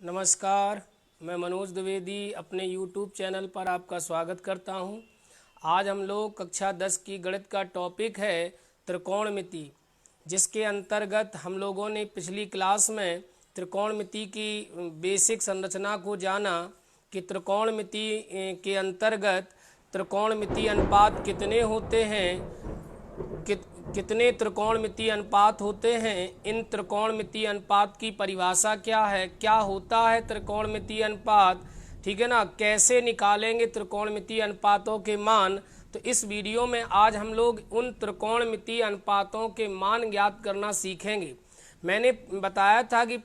नमस्कार, मैं मनोज द्विवेदी अपने YouTube चैनल पर आपका स्वागत करता हूं। आज हम लोग कक्षा 10 की गणित का टॉपिक है त्रिकोणमिति, जिसके अंतर्गत हम लोगों ने पिछली क्लास में त्रिकोणमिति की बेसिक संरचना को जाना कि त्रिकोणमिति के अंतर्गत त्रिकोणमिति अनुपात कितने होते हैं, कितने त्रिकोणमितीय अनुपात होते हैं, इन त्रिकोणमितीय अनुपात की परिभाषा क्या है, क्या होता है त्रिकोणमितीय अनुपात, ठीक है ना, कैसे निकालेंगे त्रिकोणमितीय अनुपातों के मान। तो इस वीडियो में आज हम लोग उन त्रिकोणमितीय अनुपातों के मान ज्ञात करना सीखेंगे। मैंने बताया था कि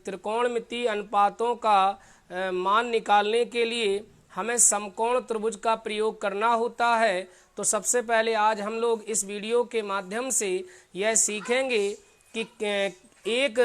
त्रिकोणमितीय अनुपातों का मान निकालने के लिए हमें समकोण त्रिभुज का प्रयोग करना होता है। तो सबसे पहले आज हम लोग इस वीडियो के माध्यम से यह सीखेंगे कि एक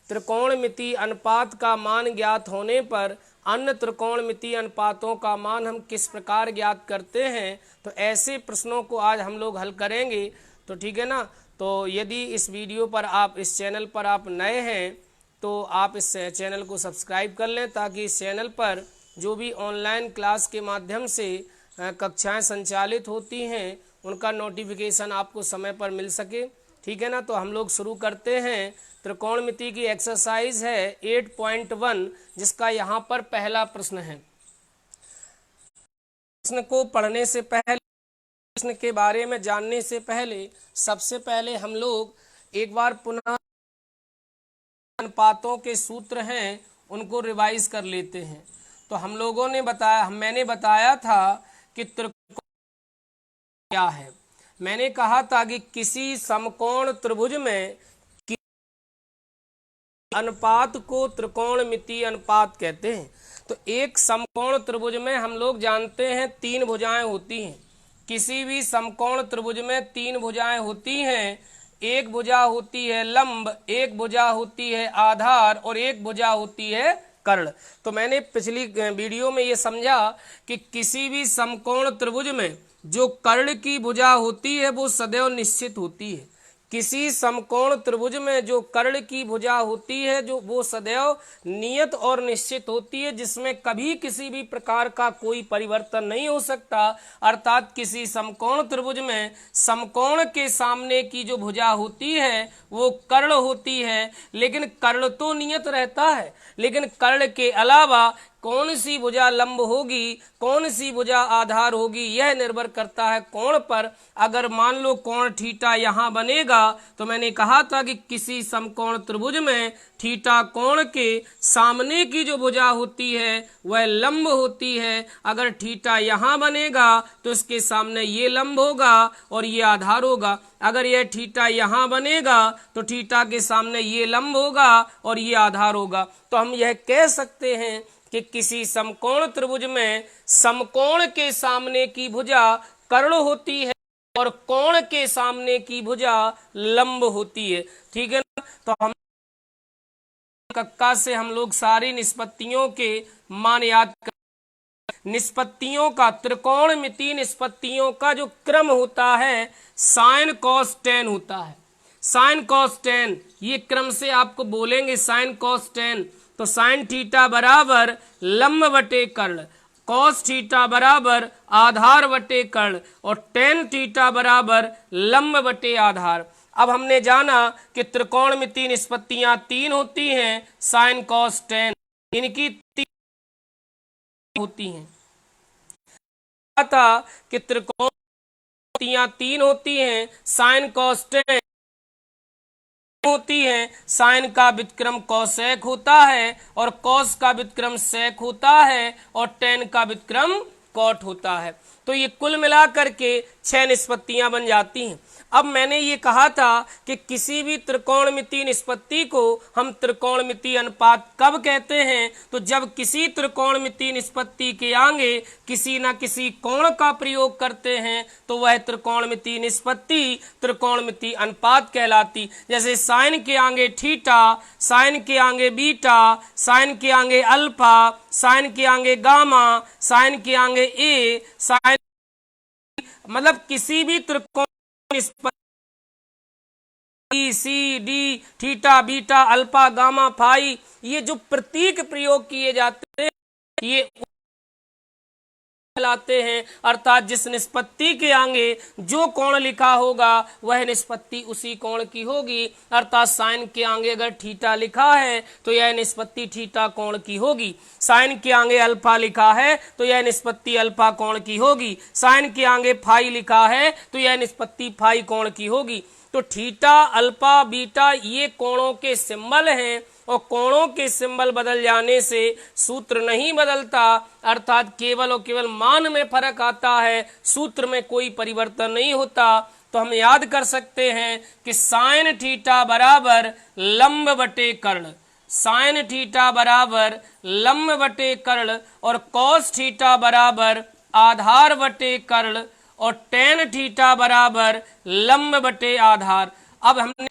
त्रिकोणमितीय अनुपात का मान ज्ञात होने पर अन्य त्रिकोणमितीय अनुपातों का मान हम किस प्रकार ज्ञात करते हैं। तो ऐसे प्रश्नों को आज हम लोग हल करेंगे। तो ठीक है ना। तो यदि इस वीडियो पर आप इस चैनल पर आप नए हैं तो आप इस चैनल को सब्सक्राइब कर लें, ताकि इस चैनल पर जो भी ऑनलाइन क्लास के माध्यम से कक्षाएं संचालित होती हैं उनका नोटिफिकेशन आपको समय पर मिल सके। ठीक है ना। तो हम लोग शुरू करते हैं। त्रिकोणमिति की एक्सरसाइज है 8.1, जिसका यहाँ पर पहला प्रश्न है। प्रश्न को पढ़ने से पहले, प्रश्न के बारे में जानने से पहले, सबसे पहले हम लोग एक बार पुनः अनुपातों के सूत्र हैं उनको रिवाइज कर लेते हैं। तो हम लोगों ने बताया, मैंने बताया था कि त्रिकोण क्या है। मैंने कहा था कि किसी समकोण त्रिभुज में अनुपात को त्रिकोणमितीय अनुपात कहते हैं। तो एक समकोण त्रिभुज में हम लोग जानते हैं 3 भुजाएं होती हैं। किसी भी समकोण त्रिभुज में 3 भुजाएं होती हैं। एक भुजा होती है लंब, एक भुजा होती है आधार और एक भुजा होती है कर्ण। तो मैंने पिछली वीडियो में ये समझा कि किसी भी समकोण त्रिभुज में जो कर्ण की भुजा होती है वो सदैव निश्चित होती है। किसी समकोण त्रिभुज में जो कर्ण की भुजा होती है जो वो सदैव नियत और निश्चित होती है, जिसमें कभी किसी भी प्रकार का कोई परिवर्तन नहीं हो सकता। अर्थात किसी समकोण त्रिभुज में समकोण के सामने की जो भुजा होती है वो कर्ण होती है, लेकिन कर्ण तो नियत रहता है, लेकिन कर्ण के अलावा कौन सी भुजा लंब होगी, कौन सी भुजा आधार होगी, यह निर्भर करता है कोण पर। अगर मान लो कोण थीटा यहाँ बनेगा तो मैंने कहा था कि किसी समकोण त्रिभुज में थीटा कोण के सामने की जो भुजा होती है वह लंब होती है। अगर थीटा यहाँ बनेगा तो इसके सामने ये लंब होगा और ये आधार होगा। अगर यह थीटा यहाँ बनेगा तो थीटा के सामने ये लंब होगा और ये आधार होगा। तो हम यह कह सकते हैं कि किसी समकोण त्रिभुज में समकोण के सामने की भुजा कर्ण होती है और कोण के सामने की भुजा लंब होती है। ठीक है ना। तो हम कक्का से हम लोग सारी निष्पत्तियों के मान याद कर, निष्पत्तियों का, त्रिकोणमितीय निष्पत्तियों का जो क्रम होता है साइन कॉस टेन होता है। साइन कॉस टेन ये क्रम से आपको बोलेंगे साइन कॉस टेन। तो साइन थीटा बराबर लंब बटे कर्ण, कॉस थीटा बराबर आधार बटे कर्ण और टेन थीटा बराबर लंब बटे आधार। अब हमने जाना कि त्रिकोणमितीय निष्पत्तियां 3 होती हैं, साइन कॉस टेन इनकी 3 होती हैं। था कि त्रिकोणमितीयां 3 होती हैं, साइन कॉस टेन होती है। साइन का व्युत्क्रम कॉसेक होता है और कॉस का व्युत्क्रम सेक होता है और टेन का व्युत्क्रम कॉट होता है। तो ये कुल मिलाकर के 6 निष्पत्तियां बन जाती हैं। अब मैंने ये कहा था कि किसी भी त्रिकोणमितीय निष्पत्ति को हम त्रिकोणमितीय अनुपात कब कहते हैं। तो जब किसी त्रिकोणमितीय निष्पत्ति के आगे किसी न किसी कोण का प्रयोग करते हैं तो वह त्रिकोणमितीय निष्पत्ति त्रिकोणमितीय अनुपात कहलाती। जैसे साइन के आगे थीटा, साइन के आगे बीटा, साइन के आगे अल्फा, साइन के आगे गामा, साइन के आगे ए, साइन मतलब किसी भी त्रिकोण निष्पत्ति C D theta beta alpha gamma phi ये जो प्रतीक प्रयोग किए जाते हैं ये कहलाते हैं, अर्थात जिस निष्पत्ति के आगे जो कोण लिखा होगा वह निष्पत्ति उसी कोण की होगी। अर्थात साइन के आगे अगर थीटा लिखा है तो यह निष्पत्ति थीटा कोण की होगी, साइन के आगे अल्फा लिखा है तो यह निष्पत्ति अल्फा कोण की होगी, साइन के आगे फाई लिखा है तो यह निष्पत्ति फाई कोण की होगी। तो थीटा अल्फा बीटा ये कोणों के सिंबल हैं और कोणों के सिंबल बदल जाने से सूत्र नहीं बदलता, अर्थात केवल और केवल मान में फर्क आता है, सूत्र में कोई परिवर्तन नहीं होता। तो हम याद कर सकते हैं कि साइन थीटा बराबर लंब बटे कर्ण, साइन थीटा बराबर लंब बटे कर्ण और कॉस थीटा बराबर आधार बटे कर्ण और टेन थीटा बराबर लंब बटे आधार। अब हमने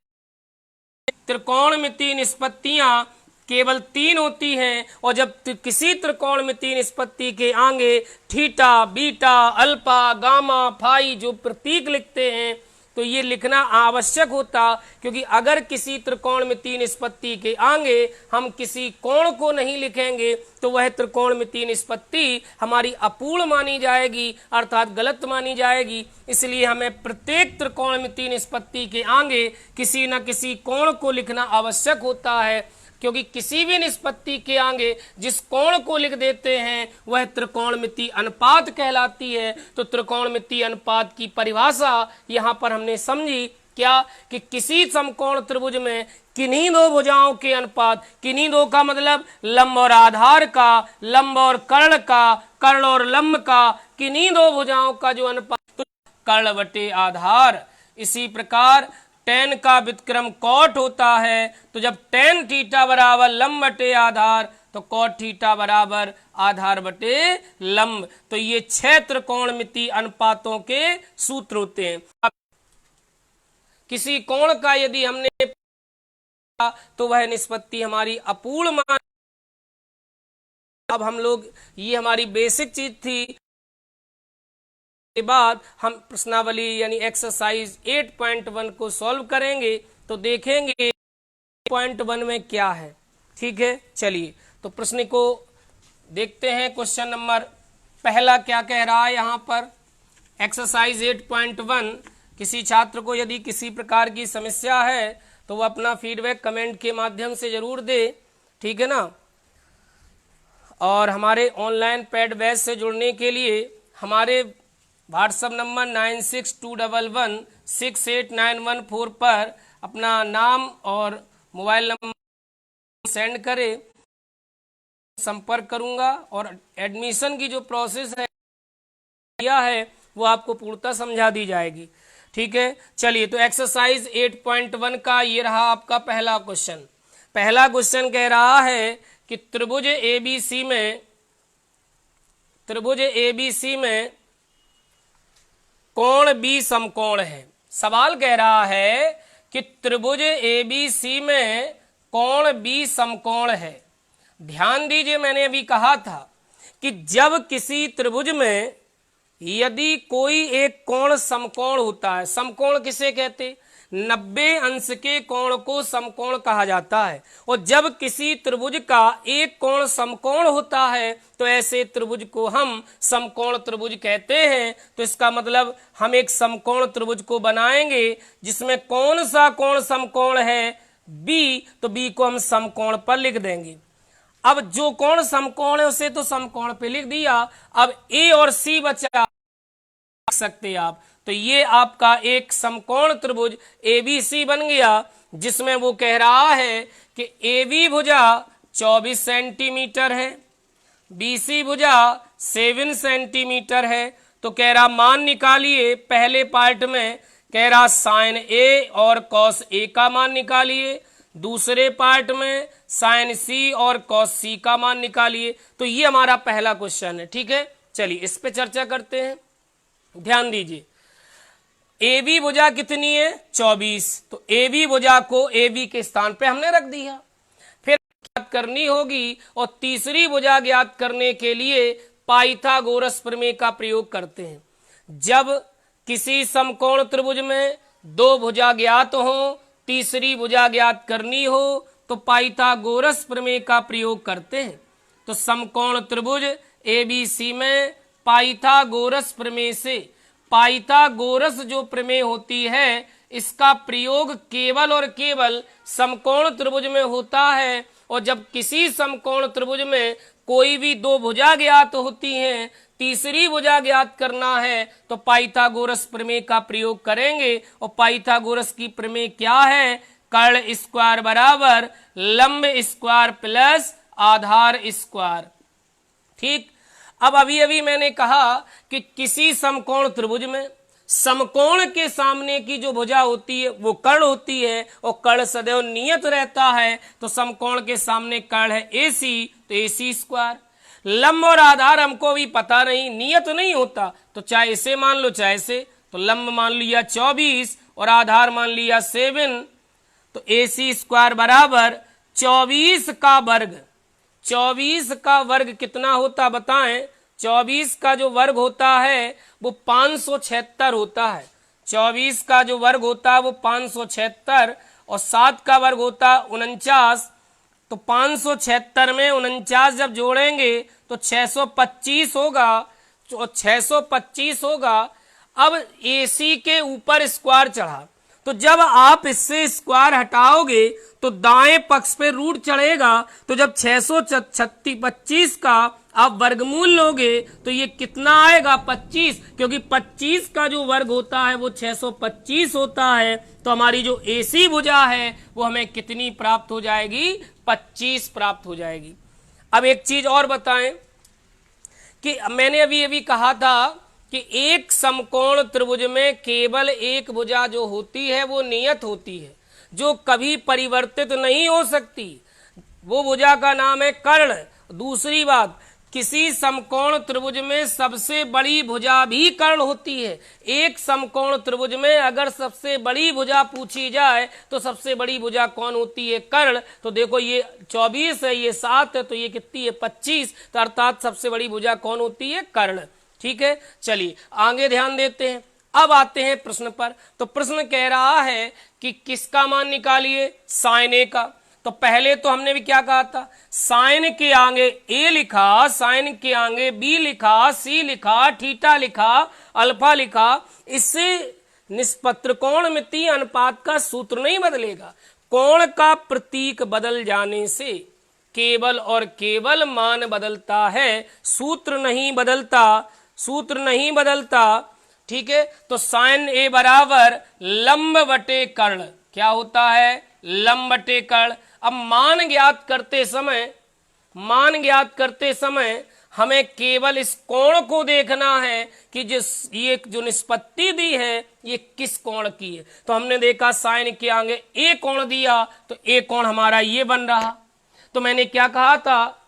त्रिकोणमितीय निष्पत्तियां केवल 3 होती हैं और जब किसी त्रिकोणमितीय निष्पत्ति के आगे theta beta alpha gamma phi जो प्रतीक लिखते हैं तो ये लिखना आवश्यक होता, क्योंकि अगर किसी त्रिकोणमितीय निष्पत्ति के आगे हम किसी कोण को नहीं लिखेंगे तो वह त्रिकोणमितीय निष्पत्ति हमारी अपूर्ण मानी जाएगी, अर्थात गलत मानी जाएगी। इसलिए हमें प्रत्येक त्रिकोणमितीय निष्पत्ति के आगे किसी न किसी कोण को लिखना आवश्यक होता है, क्योंकि किसी भी निष्पत्ति के आगे जिस कोण को लिख देते हैं वह त्रिकोणमितीय अनुपात कहलाती है। तो त्रिकोणमितीय अनुपात की परिभाषा यहाँ पर हमने समझी क्या कि किसी समकोण त्रिभुज में किन्हीं दो भुजाओं के अनुपात, किन्हीं दो का मतलब लंब और आधार का, लंब और कर्ण का, कर्ण और लंब का, किन्हीं दो भुजाओं का जो अनुपात तो कर्ण बटे आधार। इसी प्रकार टेन का व्युत्क्रम कॉट होता है, तो जब टेन थीटा बराबर लंब बटे आधार तो कॉट थीटा बराबर आधार बटे लंब। तो ये 6 त्रिकोणमितीय अनुपातों के सूत्र होते हैं। किसी कोण का यदि हमने तो वह निष्पत्ति हमारी अपूर्ण मान। अब हम लोग ये हमारी बेसिक चीज थी, के बाद हम प्रश्नावली यानी एक्सरसाइज 8.1 को सॉल्व करेंगे तो देखेंगे 8.1 में क्या है। ठीक है, चलिए तो प्रश्न को देखते हैं। क्वेश्चन नंबर पहला क्या कह रहा है यहाँ पर, एक्सरसाइज 8.1। किसी छात्र को यदि किसी प्रकार की समस्या है तो वह अपना फीडबैक कमेंट के माध्यम से जरूर दे, ठीक है ना। और हमारे ऑनलाइन पेड बैच से जुड़ने के लिए हमारे व्हाट्सएप नंबर 9621168914 पर अपना नाम और मोबाइल नंबर सेंड करें, संपर्क करूंगा और एडमिशन की जो प्रोसेस है वो आपको पूर्णतः समझा दी जाएगी। ठीक है, चलिए तो एक्सरसाइज 8.1 का ये रहा आपका पहला क्वेश्चन। पहला क्वेश्चन कह रहा है कि त्रिभुज एबीसी में कोण बी समकोण है। सवाल कह रहा है कि त्रिभुज एबीसी में कोण बी समकोण है। ध्यान दीजिए, मैंने अभी कहा था कि जब किसी त्रिभुज में यदि कोई एक कोण समकोण होता है, समकोण किसे कहते, 90 अंश के कोण को समकोण कहा जाता है। और जब किसी त्रिभुज का एक कोण समकोण होता है तो ऐसे त्रिभुज को हम समकोण त्रिभुज कहते हैं। तो इसका मतलब हम एक समकोण त्रिभुज को बनाएंगे जिसमें कौन सा कोण समकोण है, बी, तो बी को हम समकोण पर लिख देंगे। अब जो कोण समकोण है उसे तो समकोण पे लिख दिया, अब ए और सी बचा सकते आप। तो ये आपका एक समकोण त्रिभुज एबीसी बन गया, जिसमें वो कह रहा है कि एबी भुजा 24 सेंटीमीटर है, बीसी भुजा 7 सेंटीमीटर है। तो कह रहा मान निकालिए, पहले पार्ट में कह रहा साइन ए और कॉस ए का मान निकालिए, दूसरे पार्ट में साइन सी और कॉस सी का मान निकालिए। तो ये हमारा पहला क्वेश्चन है। ठीक है, चलिए इस पे चर्चा करते हैं। ध्यान दीजिए, ए बी भुजा कितनी है, 24। तो ए बी भुजा को ए बी के स्थान पे हमने रख दिया। फिर ज्ञात करनी होगी और तीसरी भुजा ज्ञात करने के लिए पाइथागोरस प्रमेय का प्रयोग करते हैं। जब किसी समकोण त्रिभुज में दो भुजा ज्ञात हो, तीसरी भुजा ज्ञात करनी हो तो पाइथागोरस प्रमेय का प्रयोग करते हैं। तो समकोण त्रिभुज एबीसी में पाइथागोरस प्रमेय से, पाइथागोरस जो प्रमेय होती है इसका प्रयोग केवल और केवल समकोण त्रिभुज में होता है। और जब किसी समकोण त्रिभुज में कोई भी दो भुजा ज्ञात होती हैं, तीसरी भुजा ज्ञात करना है तो पाइथागोरस प्रमेय का प्रयोग करेंगे। और पाइथागोरस की प्रमेय क्या है? कर्ण स्क्वायर बराबर लंब स्क्वायर प्लस आधार स्क्वायर। ठीक, अब अभी अभी मैंने कहा कि किसी समकोण त्रिभुज में समकोण के सामने की जो भुजा होती है वो कर्ण होती है, और कर्ण सदैव नियत रहता है। तो समकोण के सामने कर्ण है AC, तो AC स्क्वायर। लंब और आधार हमको भी पता नहीं, नियत नहीं होता, तो चाहे इसे मान लो चाहे इसे। तो लंब मान लिया 24 और आधार मान लिया 7, तो AC स्क्वायर बराबर 24 का वर्ग। 24 का वर्ग कितना होता बताएं? 24 का जो वर्ग होता है वो 576 होता है। 24 का जो वर्ग होता है वो 576, और 7 का वर्ग होता है 49। तो 576 में 49 जब जोड़ेंगे तो 625 होगा, तो 625 होगा। अब AC के ऊपर स्क्वायर चढ़ा, तो जब आप इससे स्क्वायर हटाओगे तो दाएं पक्ष पे रूट चढ़ेगा। तो जब 625 का आप वर्गमूल लोगे तो ये कितना आएगा? 25, क्योंकि 25 का जो वर्ग होता है वो 625 होता है। तो हमारी जो AC भुजा है वो हमें कितनी प्राप्त हो जाएगी? 25 प्राप्त हो जाएगी। अब एक चीज और बताएं कि मैंने अभी कहा था कि एक समकोण त्रिभुज में केवल एक भुजा जो होती है वो नियत होती है, जो कभी परिवर्तित नहीं हो सकती। वो भुजा का नाम है कर्ण। दूसरी बात, किसी समकोण त्रिभुज में सबसे बड़ी भुजा भी कर्ण होती है। एक समकोण त्रिभुज में अगर सबसे बड़ी भुजा पूछी जाए तो सबसे बड़ी भुजा कौन होती है? कर्ण। तो देखो ये 24 है, ये 7 है, तो ये कितनी है? 25। तो अर्थात सबसे बड़ी भुजा कौन होती है? कर्ण। ठीक है, चलिए आगे ध्यान देते हैं। अब आते हैं प्रश्न पर। तो प्रश्न कह रहा है कि किसका मान निकालिए? साइन ए का। तो पहले तो हमने भी क्या कहा था? साइन के आगे ए लिखा, साइन के आगे बी लिखा, सी लिखा, थीटा लिखा, अल्फा लिखा। इससे निष्पत्र कोणमितीय अनुपात का सूत्र नहीं बदलेगा। कोण का प्रतीक बदल जाने से केवल और केवल मान बदलता है, सूत्र नहीं बदलता, सूत्र नहीं बदलता। ठीक है, तो साइन ए बराबर लंब बटे कर्ण। क्या होता है? लंब बटे कर्ण। अब मान ज्ञात करते समय, मान ज्ञात करते समय हमें केवल इस कोण को देखना है कि ये जो निष्पत्ति दी है ये किस कोण की है। तो हमने देखा साइन के आगे ए कोण दिया, तो ए कोण हमारा ये बन रहा। तो मैंने क्या कहा था?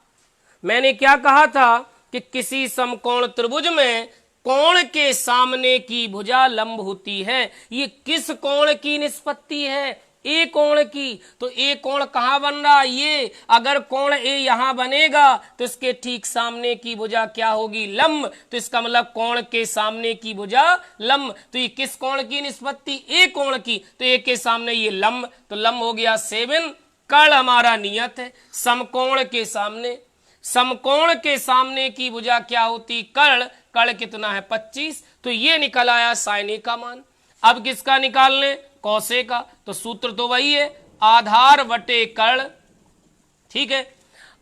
मैंने क्या कहा था कि किसी समकोण त्रिभुज में कोण के सामने की भुजा लंब होती है। ये किस कोण की निष्पत्ति है? ए कोण की। तो ए कोण कहां बन रहा? ये। अगर कोण ए यहां बनेगा तो इसके ठीक सामने की भुजा क्या होगी? लंब। तो इसका मतलब कोण के सामने की भुजा लंब। तो ये किस कोण की निष्पत्ति? ए कोण की। तो ए के सामने ये लंब, तो लंब हो गया 7। कर्ण हमारा नियत है। समकोण के सामने, समकोण के सामने की भुजा क्या होती? कर्ण। कर्ण कितना है? 25। तो ये निकल आया साइन ए का मान। अब किसका निकाल लें? कॉस ए का। तो सूत्र तो वही है, आधार बटे कर्ण। ठीक है,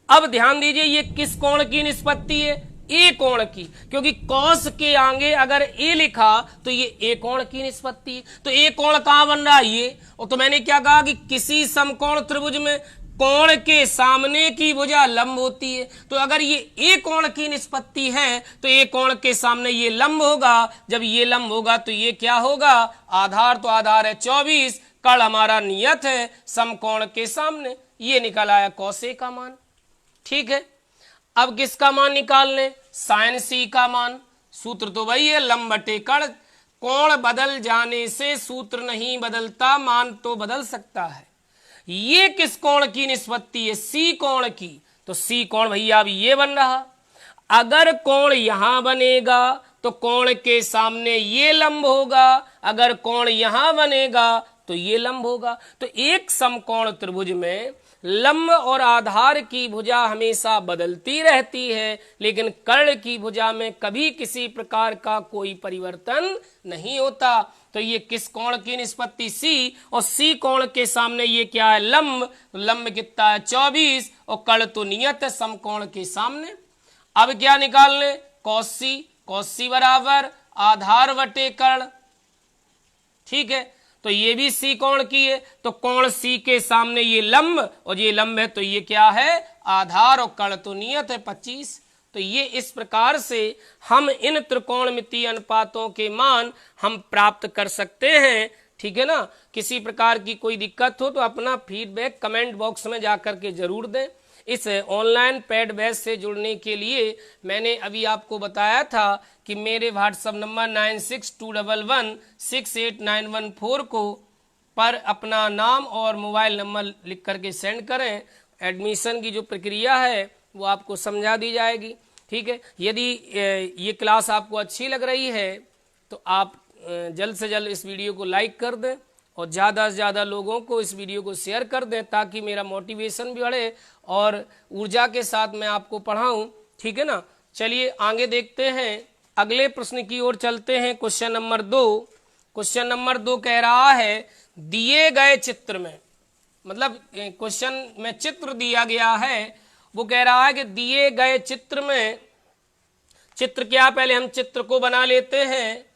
अब ध्यान दीजिए ये किस कोण की निष्पत्ति है? ए कोण की, क्योंकि कॉस के आगे अगर ए लिखा तो ये ए कोण की निष्पत्ति है। तो ए कोण कहां बन रहा है? ये। और तो मैंने क्या कहा कि किसी समकोण त्रिभुज में कोण के सामने की भुजा लंब होती है। तो अगर ये ए कोण की निष्पत्ति है तो ए कोण के सामने ये लंब होगा। जब ये लंब होगा तो ये क्या होगा? आधार। तो आधार है 24, कर्ण हमारा नियत है समकोण के सामने। ये निकल आया कॉस ए का मान। ठीक है, अब किसका मान निकाल लें? साइन सी का मान। सूत्र तो वही है, लंब बटे कर्ण। कोण बदल जाने से सूत्र नहीं बदलता, मान तो बदल सकता है। ये किस कोण की निष्पत्ति है? सी कोण की। तो सी कोण भैया अब ये बन रहा। अगर कोण यहां बनेगा तो कोण के सामने ये लंब होगा, अगर कोण यहां बनेगा तो ये लंब होगा। तो एक समकोण त्रिभुज में लंब और आधार की भुजा हमेशा बदलती रहती है, लेकिन कर्ण की भुजा में कभी किसी प्रकार का कोई परिवर्तन नहीं होता। तो ये किस कोण की निष्पत्ति? सी, और सी कोण के सामने ये क्या है? लंब। लंब कितना है? 24, और कर्ण तो नियत है समकोण के सामने। अब क्या निकालने? कॉस सी। कॉस सी बराबर आधार बटे कर्ण, ठीक है। तो ये भी सी कोण की है, तो कोण सी के सामने ये लंब, और ये लंब है तो ये क्या है? आधार, और कर्ण तो नियत है 25। तो ये इस प्रकार से हम इन त्रिकोणमितीय अनुपातों के मान हम प्राप्त कर सकते हैं, ठीक है ना। किसी प्रकार की कोई दिक्कत हो तो अपना फीडबैक कमेंट बॉक्स में जाकर के जरूर दें। इस ऑनलाइन पेड बैच से जुड़ने के लिए मैंने अभी आपको बताया था कि मेरे व्हाट्सएप नंबर 9621168914 को पर अपना नाम और मोबाइल नंबर लिख करके सेंड करें। एडमिशन की जो प्रक्रिया है वो आपको समझा दी जाएगी, ठीक है। यदि ये क्लास आपको अच्छी लग रही है तो आप जल्द से जल्द इस वीडियो को लाइक कर दें और ज़्यादा से ज़्यादा लोगों को इस वीडियो को शेयर कर दें, ताकि मेरा मोटिवेशन भी बढ़े और ऊर्जा के साथ मैं आपको पढ़ाऊं, ठीक है ना। चलिए आगे देखते हैं, अगले प्रश्न की ओर चलते हैं। Question number 2। क्वेश्चन नंबर 2 कह रहा है दिए गए चित्र में, मतलब क्वेश्चन में चित्र दिया गया है, वो कह रहा है कि दिए गए चित्र में, चित्र क्या, पहले हम चित्र को बना लेते हैं।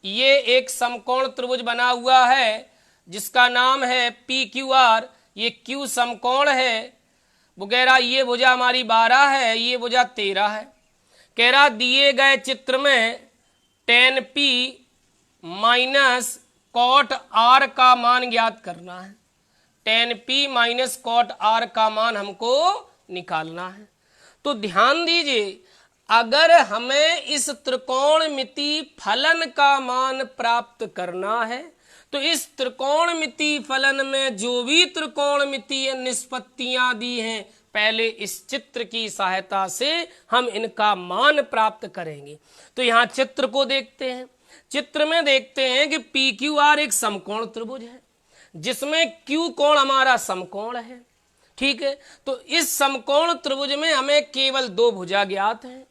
ये एक समकोण त्रिभुज बना हुआ है जिसका नाम है PQR। ये Q समकोण है। वो कह रहा ये भुजा हमारी 12 है, ये भुजा 13 है। कह रहा दिए गए चित्र में tan P minus cot R का मान ज्ञात करना है। tan P minus cot R का मान हमको निकालना है। तो ध्यान दीजिए, अगर हमें इस त्रिकोणमिति फलन का मान प्राप्त करना है तो इस त्रिकोणमिति फलन में जो भी त्रिकोणमितीय निष्पत्तियां दी हैं, पहले इस चित्र की सहायता से हम इनका मान प्राप्त करेंगे। तो यहाँ चित्र को देखते हैं। चित्र में देखते हैं कि PQR एक समकोण त्रिभुज है जिसमें Q कोण हमारा समकोण है, ठीक है। तो इस समकोण त्रिभुज में हमें केवल 2 भुजा ज्ञात हैं।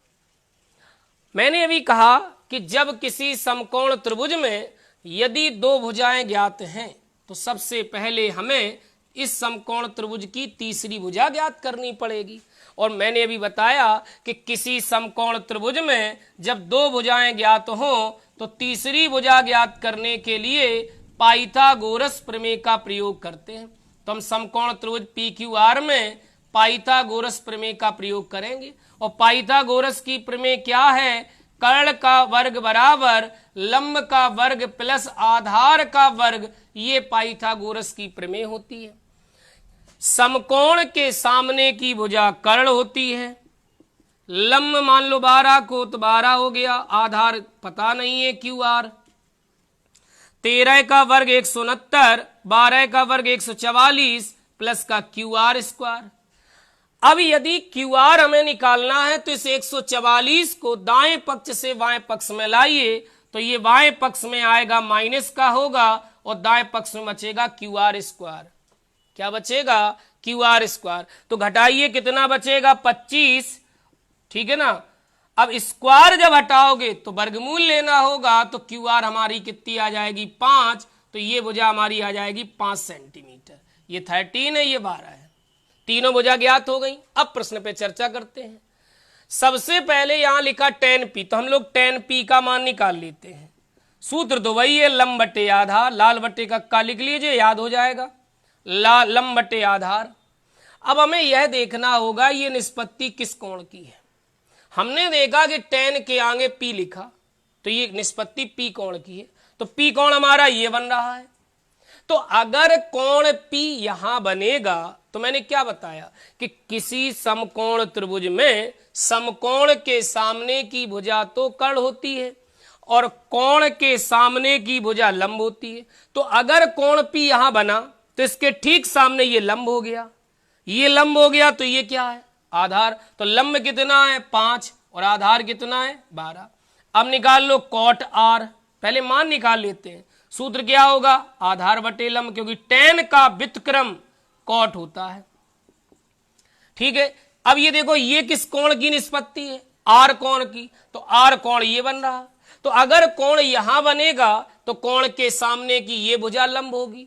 मैंने अभी कहा कि जब किसी समकोण त्रिभुज में यदि 2 भुजाएं ज्ञात हैं तो सबसे पहले हमें इस समकोण त्रिभुज की तीसरी भुजा ज्ञात करनी पड़ेगी। और मैंने अभी बताया कि किसी समकोण त्रिभुज में जब 2 भुजाएं ज्ञात हों तो तीसरी भुजा ज्ञात करने के लिए पाइथागोरस प्रमेय का प्रयोग करते हैं। तो हम समकोण त्रिभुज PQR में पाइथागोरस प्रमेय का प्रयोग करेंगे। और पाइथागोरस की प्रमेय क्या है? कर्ण का वर्ग बराबर लंब का वर्ग प्लस आधार का वर्ग, ये पाइथागोरस की प्रमेय होती है। समकोण के सामने की भुजा कर्ण होती है। लंब मान लो 12 को तो 12 हो गया, आधार पता नहीं है QR। 13 का वर्ग 169, 12 का वर्ग 144 प्लस का QR स्क्वायर। अब यदि QR हमें निकालना है तो इस 144 को दाएं पक्ष से बाएं पक्ष में लाइए, तो ये बाएं पक्ष में आएगा माइनस का होगा और दाएं पक्ष में बचेगा QR स्क्वायर। क्या बचेगा? QR square. तो घटाइए, कितना बचेगा? 25, ठीक है ना। अब स्क्वायर जब हटाओगे तो वर्गमूल लेना होगा, तो QR हमारी कितनी आ जाएगी? 5। तो ये भुजा हमारी आ जाएगी 5 सेंटीमीटर। ये 13 है, ये 12 है। तीनों भुजा ज्ञात हो गई। अब प्रश्न पे चर्चा करते हैं। सबसे पहले यहां लिखा tan P, तो हम लोग tan P का मान निकाल लेते हैं। सूत्र तो वही है, लंब बटे आधार। लाल बटे का लिख लीजिए, याद हो जाएगा। लंब बटे आधार। अब हमें यह देखना होगा ये निष्पत्ति किस कोण की है। हमने देखा कि tan के आगे P लिखा, तो ये निष्पत्ति P कोण की है। तो P कोण हमारा ये बन रहा है। तो अगर कोण P यहां बनेगा तो मैंने क्या बताया कि किसी समकोण त्रिभुज में समकोण के सामने की भुजा तो कर्ण होती है और कोण के सामने की भुजा लंब होती है। तो अगर कोण P यहां बना तो इसके ठीक सामने ये लंब हो गया, ये लंब हो गया, तो ये क्या है? आधार। तो लंब कितना है? 5 और आधार कितना है? 12। अब निकाल लो cot R। पहले मान निकाल लेते हैं। सूत्र क्या होगा? आधार बटे लंब, क्योंकि tan का व्युत्क्रम cot होता है। ठीक है। अब ये देखो, ये किस कोण की निष्पत्ति है? आर कोण की। तो आर कोण ये बन रहा। तो अगर कोण यहां बनेगा तो कोण के सामने की ये भुजा लंब होगी।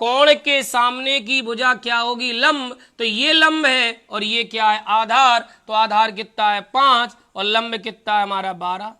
कोण के सामने की भुजा क्या होगी? लंब। तो ये लंब है और ये क्या है? आधार। तो आधार कितना है? 5 और लंब कितना है हमारा? 12।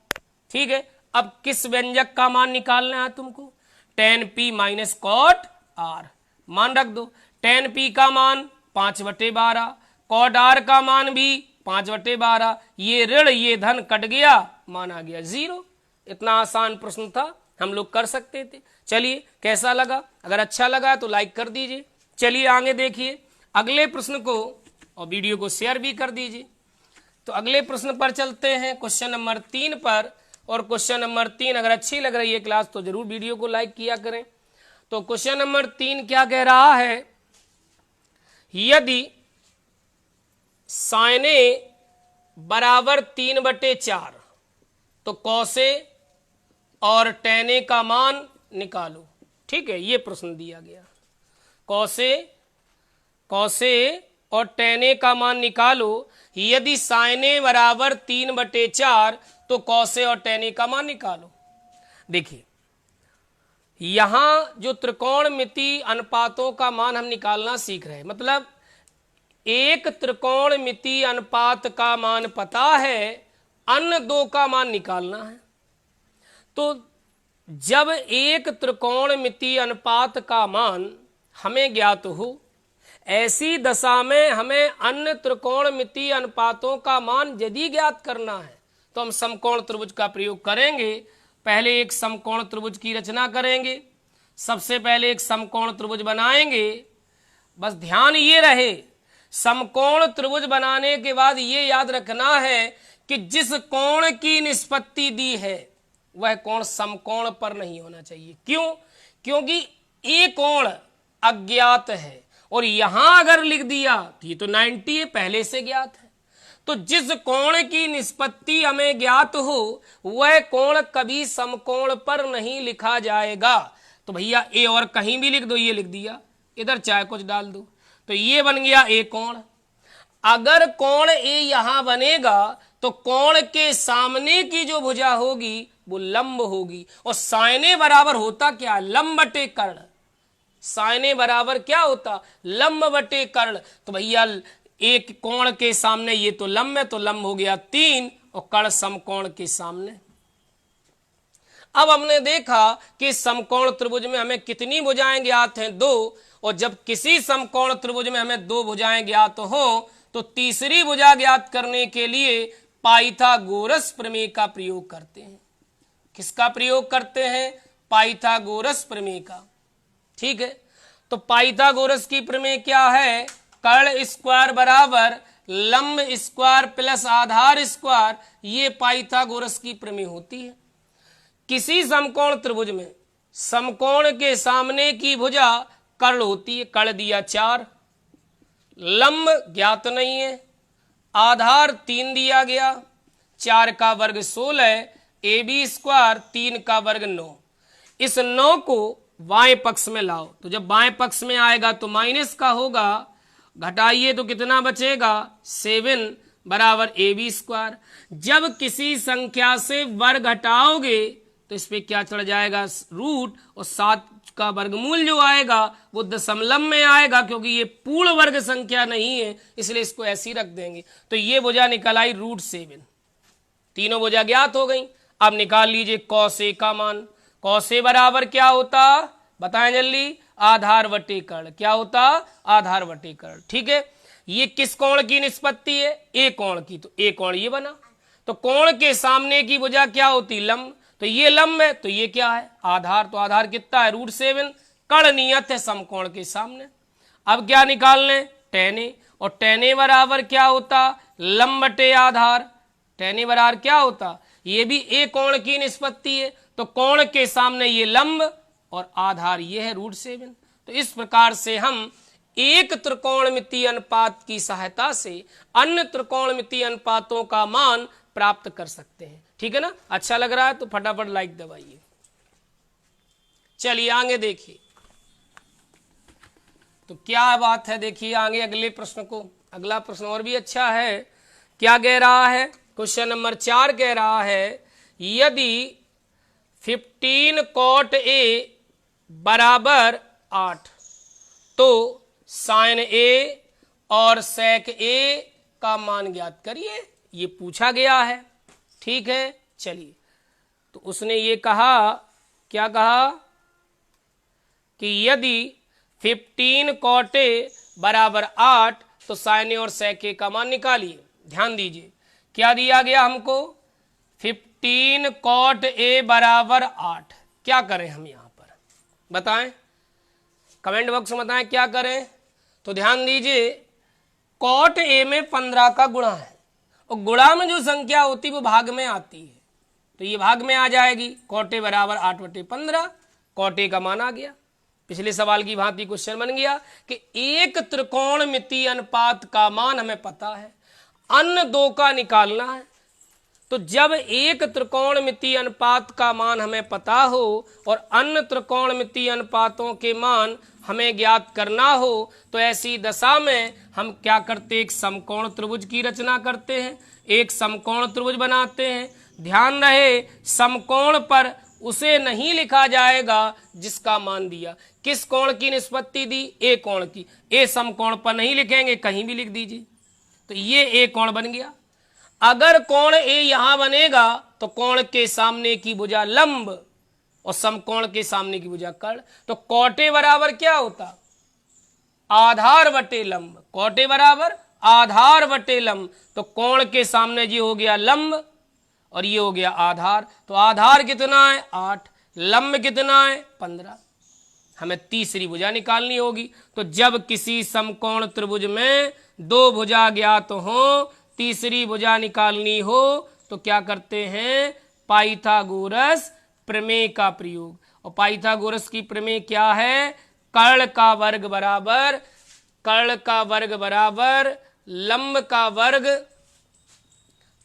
ठीक है। अब किस व्यंजक का मान निकालना है तुमको? tan p minus cot r मान रख दो। tan p का मान 5/12, कॉट r का मान भी 5/12। ये ऋण ये धन कट गया, मान आ गया 0। इतना आसान प्रश्न था, हम लोग कर सकते थे। चलिए, कैसा लगा? अगर अच्छा लगा तो लाइक कर दीजिए। चलिए आगे देखिए अगले प्रश्न को, और वीडियो को शेयर भी कर दीजिए। तो अगले प्रश्न पर चलते हैं, क्वेश्चन नंबर 3 पर। और क्वेश्चन नंबर 3 अगर अच्छी लग रही है क्लास तो जरूर वीडियो को लाइक किया करें। तो क्वेश्चन नंबर 3 क्या कह रहा है? यदि साइने बराबर 3/4 तो कौसे और टेने का मान निकालो। ठीक है, ये प्रश्न दिया गया। कौसे और टेने का मान निकालो। यदि साइने बराबर 3/4 तो कौसे और टेने का मान निकालो। देखिए, यहां जो त्रिकोणमिति अनुपातों का मान हम निकालना सीख रहे हैं, मतलब एक त्रिकोणमिति अनुपात का मान पता है, अन्य दो का मान निकालना है। तो जब एक त्रिकोणमिति अनुपात का मान हमें ज्ञात हो, ऐसी दशा में हमें अन्य त्रिकोणमिति अनुपातों का मान यदि ज्ञात करना है तो हम समकोण त्रिभुज का प्रयोग करेंगे। पहले एक समकोण त्रिभुज की रचना करेंगे। सबसे पहले एक समकोण त्रिभुज बनाएंगे। बस ध्यान ये रहे, समकोण त्रिभुज बनाने के बाद ये याद रखना है कि जिस कोण की निष्पत्ति दी है वह कोण समकोण पर नहीं होना चाहिए। क्यों? क्योंकि ये कोण अज्ञात है, और यहां अगर लिख दिया तो ये तो 90 है, पहले से ज्ञात है। तो जिस कोण की निष्पत्ति हमें ज्ञात हो वह कोण कभी समकोण पर नहीं लिखा जाएगा। तो भैया ए और कहीं भी लिख दो, ये लिख दिया, इधर चाहे कुछ डाल दो, तो ये बन गया ए कोण। अगर कोण ए यहां बनेगा तो कोण के सामने की जो भुजा होगी वो लंब होगी। और साइने बराबर होता क्या? लंब बटे कर्ण। साइने बराबर क्या होता? लंब बटे कर्ण। तो भैया एक कोण के सामने ये तो लंब है, तो लंब हो गया 3 और कर्ण समकोण के सामने। अब हमने देखा कि समकोण त्रिभुज में हमें कितनी भुजाएं ज्ञात हैं? 2। और जब किसी समकोण त्रिभुज में हमें 2 भुजाएं ज्ञात हो तो तीसरी भुजा ज्ञात करने के लिए पाइथागोरस प्रमेय का प्रयोग करते हैं। किसका प्रयोग करते हैं? पाइथागोरस प्रमेय का। ठीक है, तो पाइथागोरस की प्रमेय क्या है? कर्ण स्क्वायर बराबर लंब स्क्वायर प्लस आधार स्क्वायर, ये पाइथागोरस की प्रमेय होती है। किसी समकोण त्रिभुज में समकोण के सामने की भुजा कर्ण होती है। कर्ण दिया 4, लंब ज्ञात नहीं है, आधार 3 दिया गया, 4 का वर्ग 16, AB स्क्वायर 3 का वर्ग 9। इस 9 को बाएं पक्ष में लाओ, तो जब बाएं पक्ष में आएगा तो माइनस का होगा, घटाइए तो कितना बचेगा? 7 बराबर AB स्क्वायर। जब किसी संख्या से वर्ग घटाओगे तो इस पे क्या चढ़ जाएगा? रूट, और 7 का वर्गमूल जो आएगा वो दशमलव में आएगा, क्योंकि ये पूर्ण वर्ग संख्या नहीं है, इसलिए इसको ऐसे ही रख देंगे। तो ये भुजा निकल आई √7। तीनों भुजा ज्ञात हो गई। अब निकाल लीजिए कौसे का मान। कौसे बराबर क्या होता? बताएं जल्दी। आधार बटे कर्ण। क्या होता? आधार बटे कर्ण। ठीक है, ये किस कोण की निष्पत्ति है? ए कोण की। तो ए कोण ये बना। तो कोण के सामने की भुजा क्या होती? लंब। तो ये लंब है, तो ये क्या है? आधार। तो आधार कितना है? √7। कर्ण नियत है समकोण के सामने। अब क्या निकाल लें? टेने। और टेने बराबर क्या होता? लंब बटे आधार। टेने बराबर क्या होता? ये भी ए कोण की निष्पत्ति है, तो कोण के सामने ये लंब और आधार ये है √7। तो इस प्रकार से हम एक त्रिकोणमितीय अनुपात की सहायता से अन्य त्रिकोणमितीय अनुपातों का मान प्राप्त कर सकते हैं। ठीक है ना? अच्छा लग रहा है तो फटाफट लाइक दबाइए। चलिए आगे देखिए, तो क्या बात है, देखिए आगे अगले प्रश्न को। अगला प्रश्न और भी अच्छा है। क्या कह रहा है? क्वेश्चन नंबर 4 कह रहा है यदि 15 cot A बराबर 8 तो साइन A और सेक A का मान ज्ञात करिए। ये पूछा गया है। ठीक है, चलिए। तो उसने ये कहा, क्या कहा कि यदि 15 cot A बराबर 8 तो साइन A और सेक A का मान निकालिए। ध्यान दीजिए, क्या दिया गया हमको? 15 cot A बराबर 8। क्या करें हम यहां पर, बताएं, कमेंट बॉक्स में बताएं क्या करें। तो ध्यान दीजिए, cot A में 15 का गुणा है और गुणा में जो संख्या होती है वो भाग में आती है, तो ये भाग में आ जाएगी। cot A बराबर 8/15, cot A का मान आ गया। पिछले सवाल की भांति क्वेश्चन बन गया कि एक त्रिकोणमितीय अनुपात का मान हमें पता है, अन्य दो का निकालना है। तो जब एक त्रिकोणमितीय अनुपात का मान हमें पता हो और अन्य त्रिकोणमितीय अनुपातों के मान हमें ज्ञात करना हो तो ऐसी दशा में हम क्या करते? एक समकोण त्रिभुज की रचना करते हैं, एक समकोण त्रिभुज बनाते हैं। ध्यान रहे, समकोण पर उसे नहीं लिखा जाएगा जिसका मान दिया। किस कोण की निष्पत्ति दी? ए कोण की। ए समकोण पर नहीं लिखेंगे, कहीं भी लिख दीजिए। तो ये ए कोण बन गया। अगर कोण ए यहां बनेगा तो कोण के सामने की भुजा लंब और समकोण के सामने की भुजा कर्ण। तो cot A बराबर क्या होता? आधार बटे लंब। cot A बराबर आधार बटे लंब। तो कोण के सामने जी हो गया लंब और ये हो गया आधार। तो आधार कितना है? 8। लंब कितना है? 15। हमें तीसरी भुजा निकालनी होगी। तो जब किसी समकोण त्रिभुज में दो भुजा ज्ञात हो, तीसरी भुजा निकालनी हो तो क्या करते हैं? पाइथागोरस प्रमेय का प्रयोग। और पाइथागोरस की प्रमेय क्या है? कर्ण का वर्ग बराबर लंब का वर्ग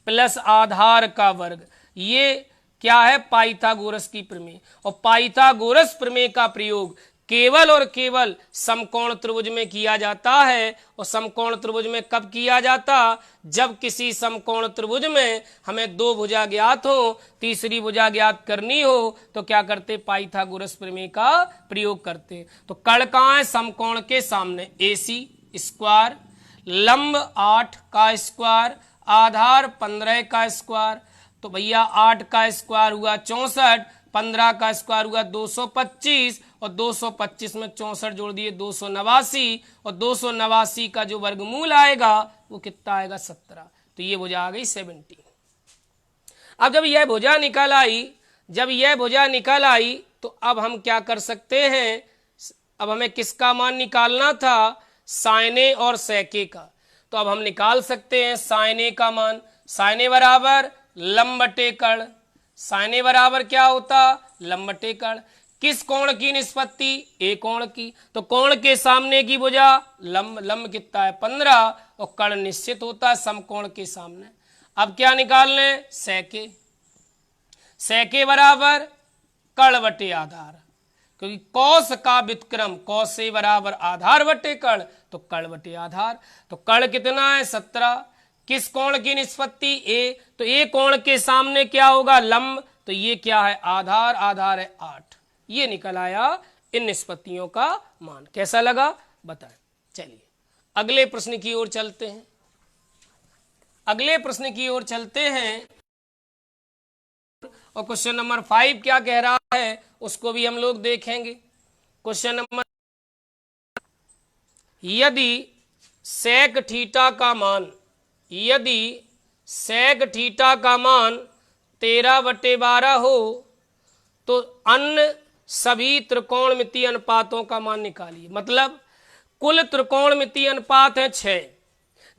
प्लस आधार का वर्ग। ये क्या है? पाइथागोरस की प्रमेय। और पाइथागोरस प्रमेय का प्रयोग केवल और केवल समकोण त्रिभुज में किया जाता है। और समकोण त्रिभुज में कब किया जाता? जब किसी समकोण त्रिभुज में हमें दो भुजा ज्ञात हो, तीसरी भुजा ज्ञात करनी हो तो क्या करते? पाइथागोरस प्रमेय का प्रयोग करते। तो कर्ण कहाँ है? समकोण के सामने, AC स्क्वायर, लंब 8 का स्क्वायर, आधार 15 का स्क्वायर। तो भैया 8 का स्क्वायर हुआ 64, 15 का स्क्वायर हुआ 225 और 225 में 64 जोड़ दिए 289 और 289 का जो वर्गमूल आएगा वो कितना आएगा? 17। तो ये भुजा आ गई 17। अब जब यह भुजा निकल आई तो अब हम क्या कर सकते हैं? अब हमें किसका मान निकालना था? साइन A और सेक A का। तो अब हम निकाल सकते हैं साइन A का मान। साइन A बराबर लंब बटे कर्ण। साइन A बराबर क्या होता? लंब बटे कर्ण। किस कोण की निष्पत्ति? ए कोण की। तो कोण के सामने की भुजा लंब, लंब कितना है? 15 और कर्ण निश्चित होता है समकोण के सामने। अब क्या निकालने? सेक A। सेक A बराबर कर्ण बटे आधार, क्योंकि कौस का व्युत्क्रम कौस A बराबर आधार बटे कर्ण, तो कर्ण बटे आधार। तो कर्ण कितना है? 17। किस कोण की निष्पत्ति? ए। तो ए कोण के सामने क्या होगा? लंब। तो ये क्या है? आधार, आधार है 8। ये निकल आया इन निष्पत्तियों का मान। कैसा लगा बताएं। चलिए अगले प्रश्न की ओर चलते हैं। और क्वेश्चन नंबर 5 क्या कह रहा है उसको भी हम लोग देखेंगे। क्वेश्चन नंबर, यदि सेक थीटा का मान 13/12 हो तो अन्य सभी त्रिकोणमितीय अनुपातों का मान निकालिए। मतलब कुल त्रिकोणमितीय अनुपात है 6,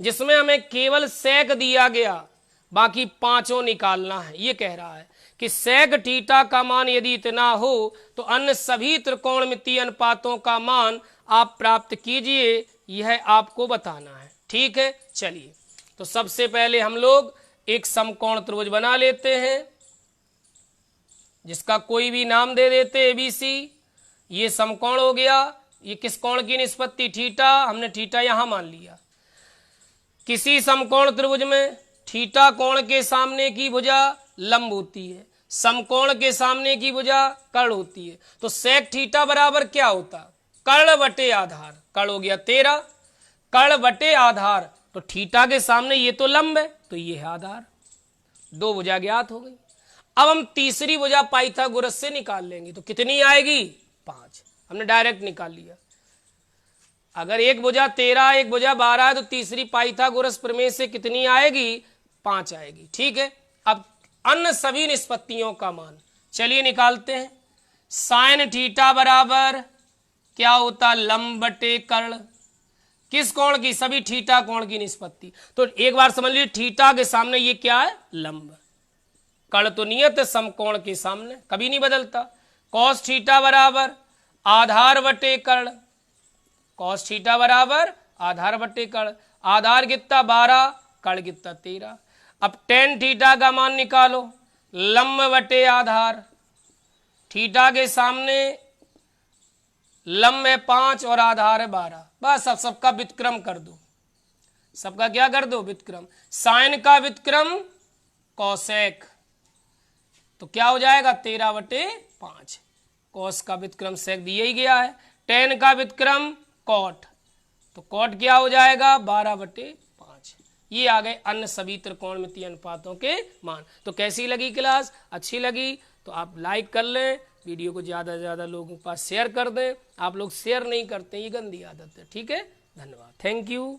जिसमें हमें केवल सेक दिया गया, बाकी पांचों निकालना है। ये कह रहा है कि सेक थीटा का मान यदि इतना हो तो अन्य सभी त्रिकोणमितीय अनुपातों का मान आप प्राप्त कीजिए, यह आपको बताना है। ठीक है, चलिए तो सबसे पहले हम लोग एक समकोण त्रिभुज बना लेते हैं, जिसका कोई भी नाम दे देते ABC। ये समकोण हो गया। ये किस कोण की निष्पत्ति? थीटा। हमने थीटा यहां मान लिया। किसी समकोण त्रिभुज में थीटा कोण के सामने की भुजा लंब होती है, समकोण के सामने की भुजा कर्ण होती है। तो सेक थीटा बराबर क्या होता? कर्ण बटे आधार। कर्ण हो गया 13, कर्ण बटे आधार, तो थीटा के सामने ये तो लंब है, तो ये है आधार। दो भुजा ज्ञात हो गई। अब हम तीसरी भुजा पाइथागोरस से निकाल लेंगे, तो कितनी आएगी? 5। हमने डायरेक्ट निकाल लिया। अगर एक भुजा 13 एक भुजा 12 है, तो तीसरी पाइथागोरस प्रमेय से कितनी आएगी? 5 आएगी। ठीक है, अब अन्य सभी निष्पत्तियों का मान चलिए निकालते हैं। साइन थीटा बराबर क्या होता? लंब बटे कर्ण। किस कोण की? सभी थीटा कोण की निष्पत्ति। तो एक बार समझ लीजिए, थीटा के सामने ये क्या है? लंब। कर्ण तो नियत है, समकोण के सामने कभी नहीं बदलता। कॉस थीटा बराबर आधार बटे कर्ण। कॉस थीटा बराबर आधार बटे कर्ण। आधार कितना? 12, कर्ण कितना? 13। अब टेन थीटा का मान निकालो, लंब बटे आधार। थीटा के सामने लंब है 5 और आधार है 12। बस अब सबका व्युत्क्रम कर दो। सबका क्या कर दो? व्युत्क्रम। साइन का व्युत्क्रम कौसेक, तो क्या हो जाएगा? 13/5। कॉस का व्युत्क्रम सेक दिया ही गया है। टेन का व्युत्क्रम कॉट, तो कॉट क्या हो जाएगा? 12/5। ये आ गए अन्य सभी त्रिकोणमितीय अनुपातों के मान। तो कैसी लगी क्लास? अच्छी लगी तो आप लाइक कर लें, वीडियो को ज़्यादा से ज़्यादा लोगों के पास शेयर कर दें। आप लोग शेयर नहीं करते, ये गंदी आदत है। ठीक है, धन्यवाद, थैंक यू।